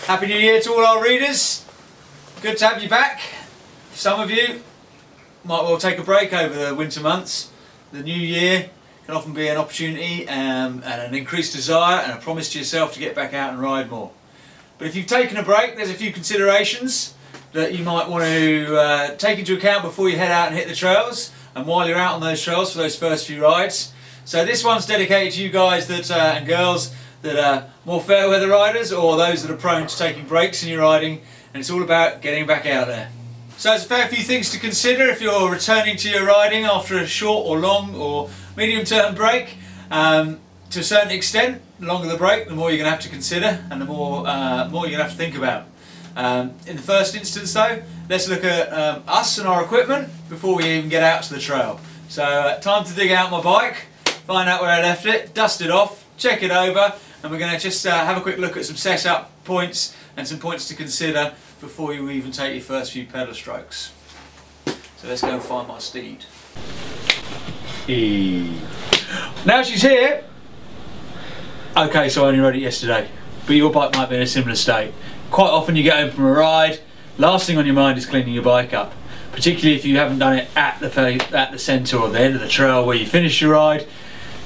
Happy New Year to all our readers. Good to have you back. Some of you might well take a break over the winter months. The new year can often be an opportunity and an increased desire and a promise to yourself to get back out and ride more. But if you've taken a break, there's a few considerations that you might want to take into account before you head out and hit the trails and while you're out on those trails for those first few rides. So this one's dedicated to you guys that and girls that are more fair weather riders or those that are prone to taking breaks in your riding, and it's all about getting back out there. So there's a fair few things to consider if you're returning to your riding after a short or long or medium term break. To a certain extent, the longer the break, the more you're going to have to consider and the more you're going to have to think about. In the first instance though, let's look at us and our equipment before we even get out to the trail. So time to dig out my bike, find out where I left it, dust it off, check it over, and we're going to just have a quick look at some setup points and some points to consider before you even take your first few pedal strokes. So let's go and find my steed. Now she's here. Okay, so I only rode it yesterday, but your bike might be in a similar state. Quite often you get home from a ride, last thing on your mind is cleaning your bike up, particularly if you haven't done it at the centre or the end of the trail where you finish your ride.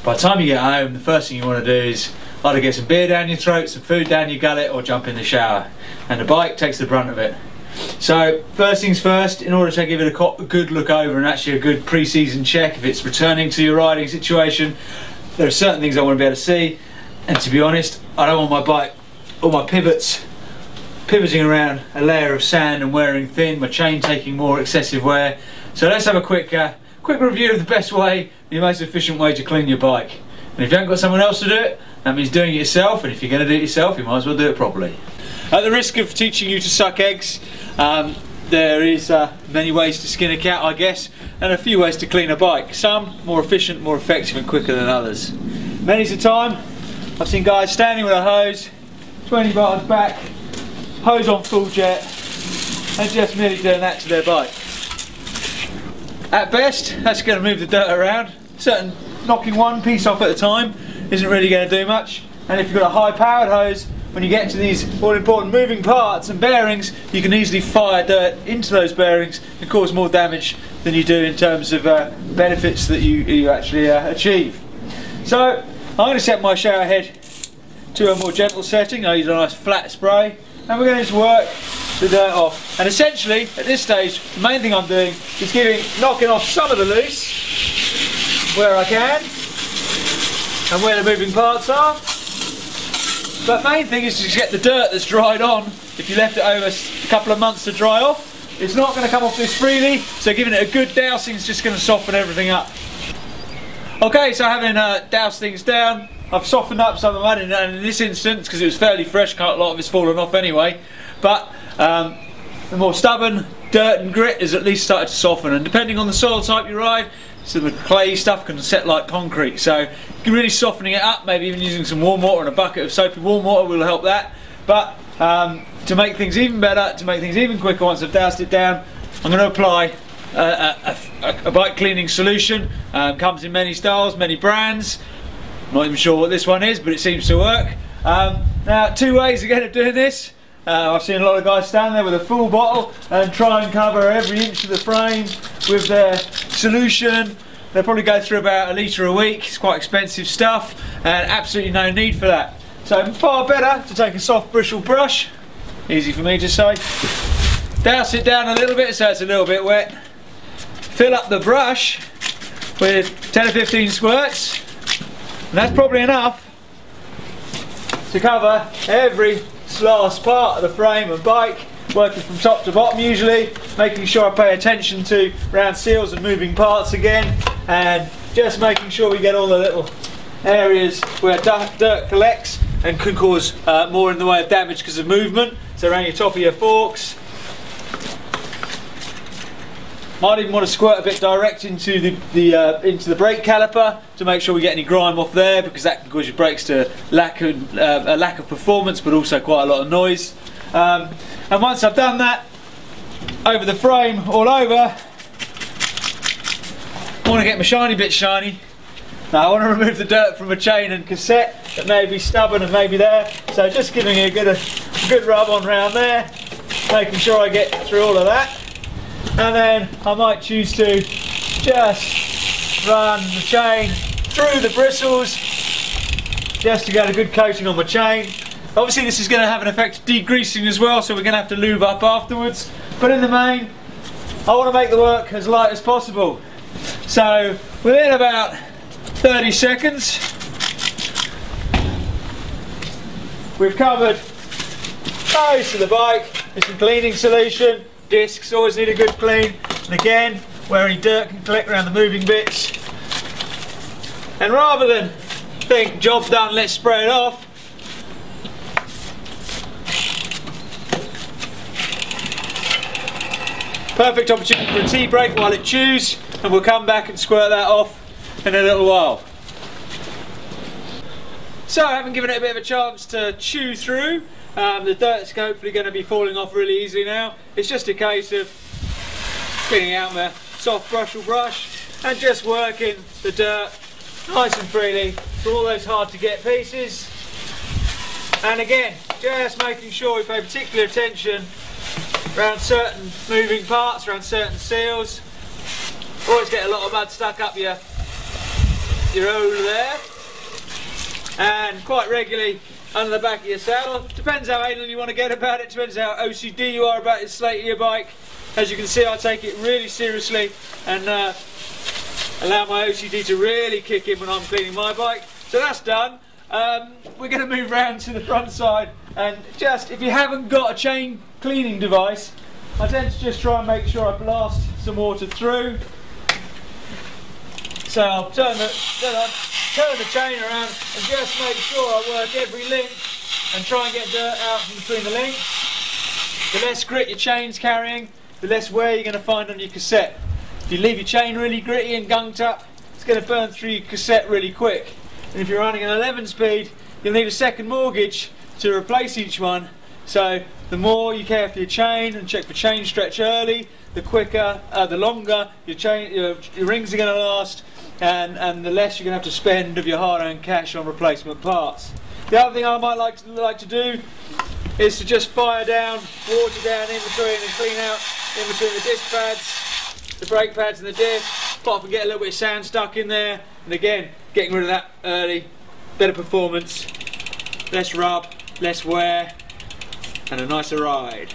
By the time you get home, the first thing you want to do is either get some beer down your throat, some food down your gullet, or jump in the shower, and the bike takes the brunt of it. So first things first, in order to give it a good look over and actually a good pre-season check if it's returning to your riding situation, there are certain things I want to be able to see, and to be honest, I don't want my bike or my pivoting around a layer of sand and wearing thin, my chain taking more excessive wear. So let's have a quick review of the best way, the most efficient way to clean your bike. And if you haven't got someone else to do it, that means doing it yourself, and if you're going to do it yourself, you might as well do it properly. At the risk of teaching you to suck eggs, there is many ways to skin a cat, I guess, and a few ways to clean a bike. Some more efficient, more effective and quicker than others. Many's the time I've seen guys standing with a hose, 20 bars back, hose on full jet, and just merely doing that to their bike. At best, that's going to move the dirt around. Knocking one piece off at a time isn't really going to do much, and if you've got a high powered hose, when you get into these all important moving parts and bearings, you can easily fire dirt into those bearings and cause more damage than you do in terms of benefits that you actually achieve. So I'm going to set my shower head to a more gentle setting. I use a nice flat spray, and we're going to just work the dirt off. And essentially at this stage, the main thing I'm doing is knocking off some of the loose where I can and where the moving parts are. But main thing is to just get the dirt that's dried on. If you left it over a couple of months to dry off, it's not going to come off this freely, so giving it a good dousing is just going to soften everything up. Okay, so having doused things down, I've softened up some of the mud, and in this instance, because it was fairly fresh, a lot of it's fallen off anyway, but the more stubborn dirt and grit is at least started to soften, and depending on the soil type you ride, so the clay stuff can set like concrete, so really softening it up, maybe even using some warm water and a bucket of soapy warm water will help that. But to make things even better, to make things even quicker once I've doused it down, I'm going to apply a bike cleaning solution. Comes in many styles, many brands. I'm not even sure what this one is, but it seems to work. Now, two ways again of doing this. I've seen a lot of guys stand there with a full bottle and try and cover every inch of the frame with their solution. They'll probably go through about 1 litre a week. It's quite expensive stuff and absolutely no need for that. So far better to take a soft bristle brush, easy for me to say, douse it down a little bit so it's a little bit wet, fill up the brush with 10 or 15 squirts, and that's probably enough to cover every last part of the frame and bike, working from top to bottom usually, making sure I pay attention to round seals and moving parts again, and just making sure we get all the little areas where dirt collects and can cause more in the way of damage because of movement. So around your top of your forks. Might even want to squirt a bit direct into the brake caliper to make sure we get any grime off there, because that can cause your brakes to lack of performance, but also quite a lot of noise. And once I've done that over the frame all over, I want to get my shiny bit shiny. Now I want to remove the dirt from a chain and cassette that may be stubborn and may be there, so just giving it a good Good rub on round there, making sure I get through all of that. And then I might choose to just run the chain through the bristles just to get a good coating on my chain. Obviously this is going to have an effect of degreasing as well, so we're going to have to lube up afterwards. But in the main, I want to make the work as light as possible. So within about 30 seconds, we've covered most of the bike with some cleaning solution. Discs always need a good clean, and again, where any dirt can collect around the moving bits. And rather than think job done, let's spray it off, perfect opportunity for a tea break while it chews, and we'll come back and squirt that off in a little while. So, having given it a bit of a chance to chew through, the dirt's hopefully going to be falling off really easily now. It's just a case of cleaning out my soft brushable brush and just working the dirt nice and freely for all those hard to get pieces. And again, just making sure we pay particular attention around certain moving parts, around certain seals. Always get a lot of mud stuck up your hole there, and quite regularly under the back of your saddle. Depends how anal you want to get about it, depends how OCD you are about the slate of your bike. As you can see, I take it really seriously and allow my OCD to really kick in when I'm cleaning my bike. So that's done. We're going to move round to the front side, and just, if you haven't got a chain cleaning device, I tend to just try and make sure I blast some water through. So I'll turn the chain around and just make sure I work every link and try and get dirt out from between the links. The less grit your chain's carrying, the less wear you're going to find on your cassette. If you leave your chain really gritty and gunked up, it's going to burn through your cassette really quick. And if you're running an 11 speed, you'll need a second mortgage to replace each one. So the more you care for your chain and check for chain stretch early, the quicker, the longer your rings are going to last, and the less you're going to have to spend of your hard-earned cash on replacement parts. The other thing I might like to do is to just fire down, water down in between and clean out in between the disc pads, the brake pads and the disc. Quite often get a little bit of sand stuck in there, and again, getting rid of that early, better performance, less rub, less wear, and a nicer ride.